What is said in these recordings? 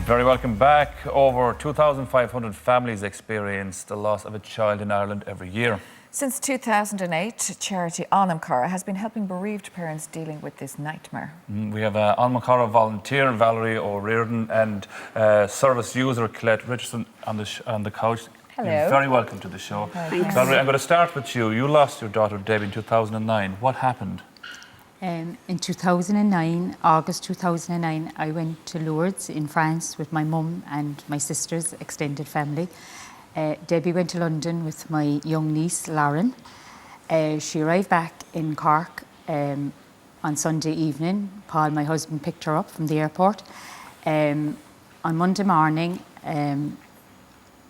Very welcome back. Over 2,500 families experience the loss of a child in Ireland every year. Since 2008, charity Anam Cara has been helping bereaved parents dealing with this nightmare. We have Anam Cara volunteer Valerie O'Riordan and service user Colette Richardson on the couch. Hello. You're very welcome to the show. Thanks. Valerie, I'm going to start with you. You lost your daughter Debbie in 2009. What happened? In 2009, August 2009, I went to Lourdes in France with my mum and my sister's extended family. Debbie went to London with my young niece, Lauren. She arrived back in Cork on Sunday evening. Paul, my husband, picked her up from the airport. On Monday morning,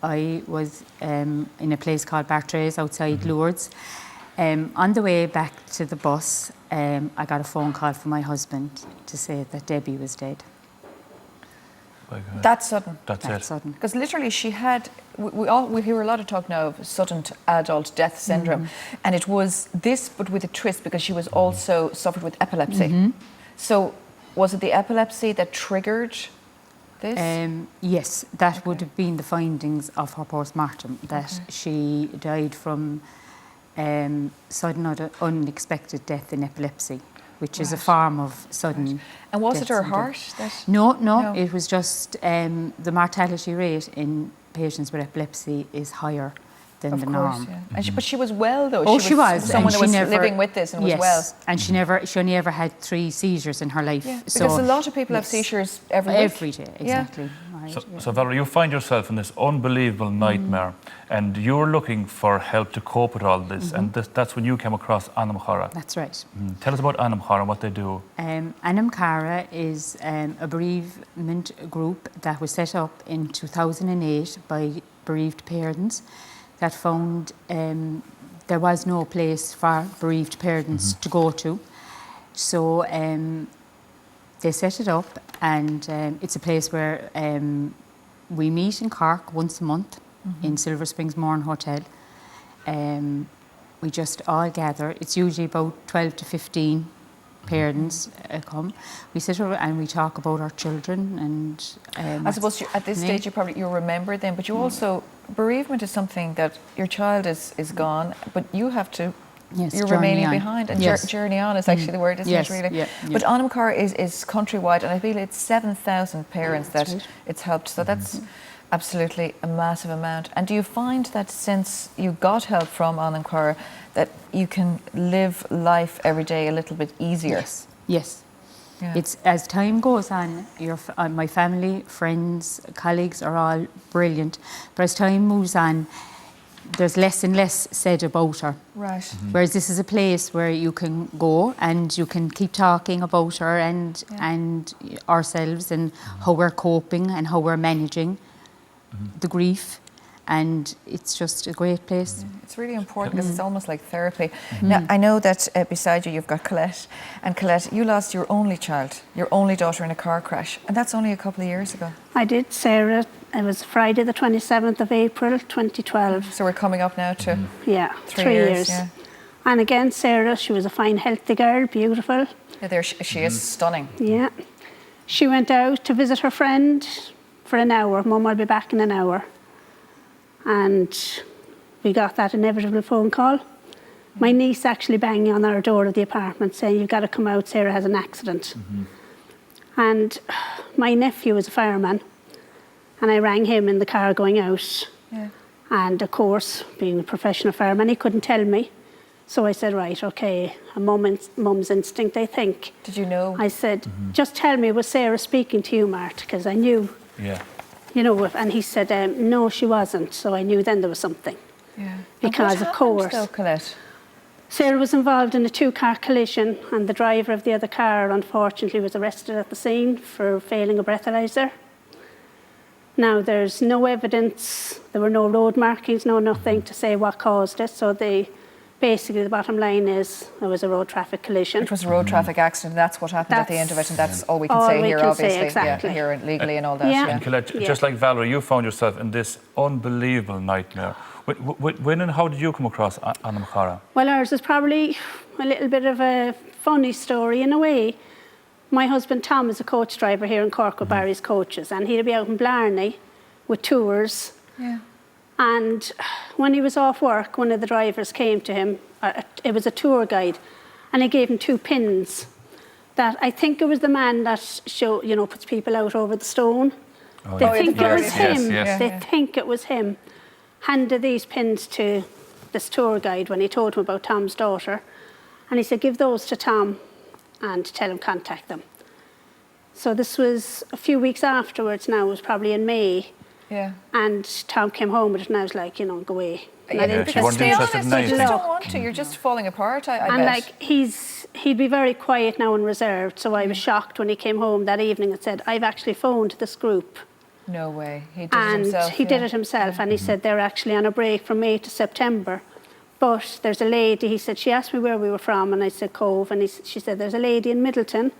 I was in a place called Bartrays outside Lourdes. On the way back to the bus, I got a phone call from my husband to say that Debbie was dead. That's sudden. That's sudden. Because literally she had, we hear a lot of talk now of sudden adult death syndrome. And it was this, but with a twist, because she was also suffered with epilepsy. So was it the epilepsy that triggered this? Yes, that would have been the findings of her post-mortem, that she died from sudden or unexpected death in epilepsy, which is a form of sudden And was death it her syndrome. heart? That No, it was just the mortality rate in patients with epilepsy is higher than the norm. Yeah. And but she was well though. Oh, she was. Someone And that she was living with this and yes, was well. and she only ever had 3 seizures in her life. Yeah, so, because a lot of people have seizures every week. Every day, exactly. Yeah. Right, So Valerie, you find yourself in this unbelievable nightmare and you're looking for help to cope with all this, and that's when you came across Anam Cara. That's right. Tell us about Anam Cara and what they do. Anam Cara is a bereavement group that was set up in 2008 by bereaved parents that found there was no place for bereaved parents to go to. So they set it up, and it's a place where we meet in Cork once a month in Silver Springs Morn Hotel. We just all gather. It's usually about 12 to 15 parents come. We sit around and we talk about our children, and I suppose at this stage you remember them, but you also, bereavement is something that your child is gone, but you have to, you're remaining behind, and journey on is actually the word, isn't it really? Yeah. But Anam Cara is countrywide, and I feel it's 7,000 parents that it's helped, so that's absolutely a massive amount. And do you find that since you got help from Anam Cara that you can live life every day a little bit easier? Yes. Yeah. It's as time goes on, my family, friends, colleagues are all brilliant, but as time moves on, there's less and less said about her. Right. Whereas this is a place where you can go and you can keep talking about her and ourselves and how we're coping and how we're managing the grief, and it's just a great place. It's really important because it's almost like therapy. Now, I know that beside you you've got Colette, and Colette, you lost your only child, your only daughter, in a car crash, and that's only a couple of years ago. I did, Sarah. It was Friday the 27th of April 2012. So we're coming up now to Yeah, 3 3 years. years. Yeah. And again, Sarah, she was a fine, healthy girl, beautiful. Yeah, there she is, stunning. Yeah. She went out to visit her friend for an hour. Mum, I'll be back in an hour. And we got that inevitable phone call. My niece actually banging on our door of the apartment saying, "You've got to come out, Sarah has an accident." And my nephew is a fireman, and I rang him in the car going out. Yeah. And of course, being a professional fireman, he couldn't tell me. So I said, right, okay, a mum's instinct, I think. Did you know? I said, just tell me, was Sarah speaking to you, Mart? Because I knew, you know, and he said, no, she wasn't. So I knew then there was something. Yeah. Because, of course, though, Colette? Sarah was involved in a 2-car collision, and the driver of the other car, unfortunately, was arrested at the scene for failing a breathalyzer. Now, there's no evidence, there were no road markings, no nothing to say what caused it. So basically the bottom line is there was a road traffic collision. It was a road traffic accident, that's what happened at the end of it, and that's all we can say here, obviously. Exactly. Yeah, here legally and all that. Yeah. And Colette, just like Valerie, you found yourself in this unbelievable nightmare. When and how did you come across Anam Cara? Well, ours is probably a little bit of a funny story in a way. My husband Tom is a coach driver here in Cork with Barry's Coaches, and he'd be out in Blarney with tours. Yeah. And when he was off work, one of the drivers came to him. It was a tour guide, and he gave him 2 pins. That I think it was the man that puts people out over the stone. They think it was him. They think it was him. Handed these pins to this tour guide when he told him about Tom's daughter, and he said, "Give those to Tom and tell him contact them." So this was a few weeks afterwards. Now it was probably in May. Yeah. And Tom came home with it, and I was like, go away. Yeah, she because wasn't to be interested honest, in you anything. just don't want to. You're just falling apart, I And bet. like he'd be very quiet now and reserved. So I was shocked when he came home that evening and said, "I've actually phoned this group." No way. He did it And himself. he did it himself, and he said they're actually on a break from May to September. But there's a lady, he said, she asked me where we were from, and I said Cove, and she said, "There's a lady in Middleton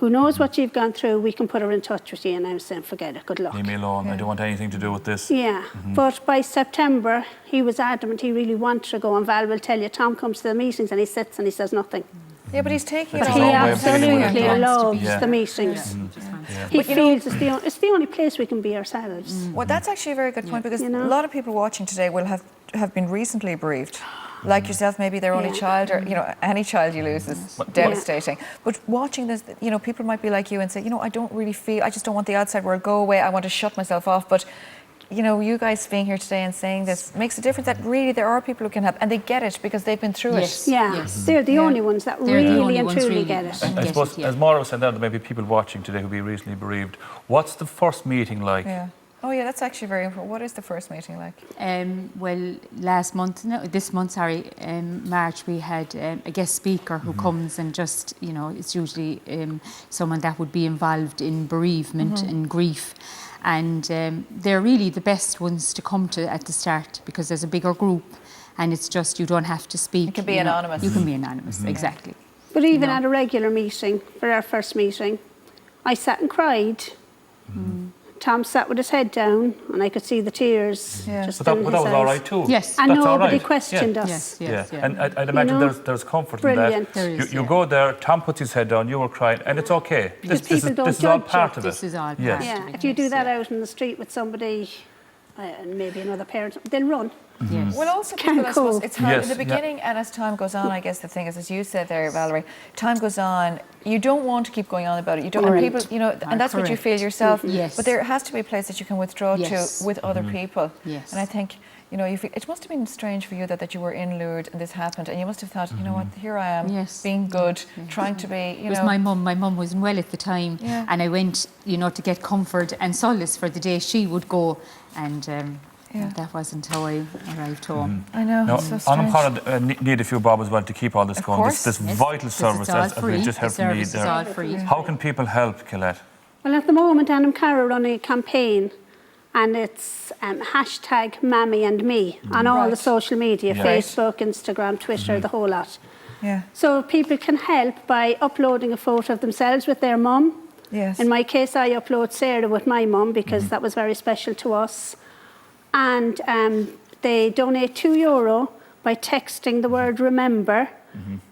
who knows what you've gone through, we can put her in touch with you." And I was saying, "Forget it, good luck." Leave me alone. I don't want anything to do with this. Yeah, but by September, he was adamant he really wanted to go, and Val will tell you, Tom comes to the meetings and he sits and he says nothing. Yeah, but he's taking That's it a He all. long way of dealing with it. absolutely loves Yeah. the meetings. Yeah. He But you know- feels it's the only place we can be ourselves. Well, that's actually a very good point, because You know? a lot of people watching today will have been recently bereaved. Like yourself, maybe their only Yeah. child, or any child you lose is devastating. But watching this, people might be like you and say, I don't really feel, I just don't want the outside world go away. I want to shut myself off. But you guys being here today and saying this makes a difference. That really there are people who can help, and they get it because they've been through Yes. it. Yeah, they're the only ones that They're the really only and ones truly really get it. and I get suppose, it, yeah. as Maura was saying there may be people watching today who'll be recently bereaved. What's the first meeting like? Yeah. Oh yeah, that's actually very important. What is the first meeting like? Well, this month, March, we had a guest speaker who comes and just, it's usually someone that would be involved in bereavement and grief. And they're really the best ones to come to at the start, because there's a bigger group and it's just, you don't have to speak. You can be anonymous. You can be anonymous, exactly. But even at a regular meeting, for our first meeting, I sat and cried. Tom sat with his head down, and I could see the tears Yeah. just But in that his was eyes. all right too. Yes. And That's all nobody right. questioned Yeah. us. Yes, Yeah. yeah. And I'd imagine know? there's comfort Brilliant. in that. There is, You yeah. go there, Tom puts his head down, you were crying, and it's okay. This people don't is all judge part you. of it. This is all Yes. part. Yeah, Yes, if you do that yeah. out in the street with somebody, and maybe another parent, they'll run. Yes. Well, also, Can't people, I suppose, cope. it's hard Yes, in the yeah. beginning, and as time goes on, I guess the thing is, as you said there, Valerie, time goes on, you don't want to keep going on about it. You don't want Correct. people, and that's what you feel Correct. yourself. Yes. But there has to be a place that you can withdraw Yes. to with other people. Yes. And I think, you feel, it must have been strange for you that you were in Lourdes and this happened, and you must have thought, you know what, here I am, Yes. being good, trying to be, It was my mum. My mum wasn't well at the time, Yeah. and I went, to get comfort and solace for the day she would go, and that wasn't how I arrived home. I know, Now, it's so strange. Anam Cara need a few bob as well to keep all this Of going. course. This Yes, vital because service, it's all as we free. just heard The from me service is there. all free. How can people help, Colette? Well, at the moment, Anam Cara are running a campaign, and it's #MammyAndMe on all the Right. social media, Yeah. Facebook, Instagram, Twitter, the whole lot. Yeah. So people can help by uploading a photo of themselves with their mum. Yes. In my case, I upload Sarah with my mum because that was very special to us. And they donate €2 by texting the word remember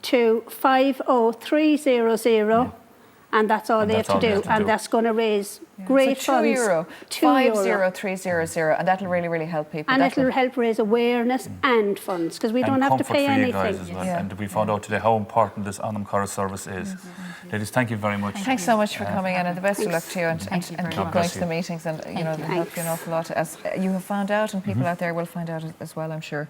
to 50300. And that's all And they that's have all to they do. have to And do. that's going to raise great so funds. €2, €2. 50300, and that'll really, really help people. And That'll- it'll help raise awareness and funds, because we don't And have to comfort pay for you anything. guys as well. Yeah. And we found out today how important this Anam Cara service is. Ladies, thank you very much. Thanks so much for coming in, and the best of luck to you, and, Thank you and very keep much. going to the meetings, and they'll help you an awful lot, as you have found out, and people out there will find out as well, I'm sure.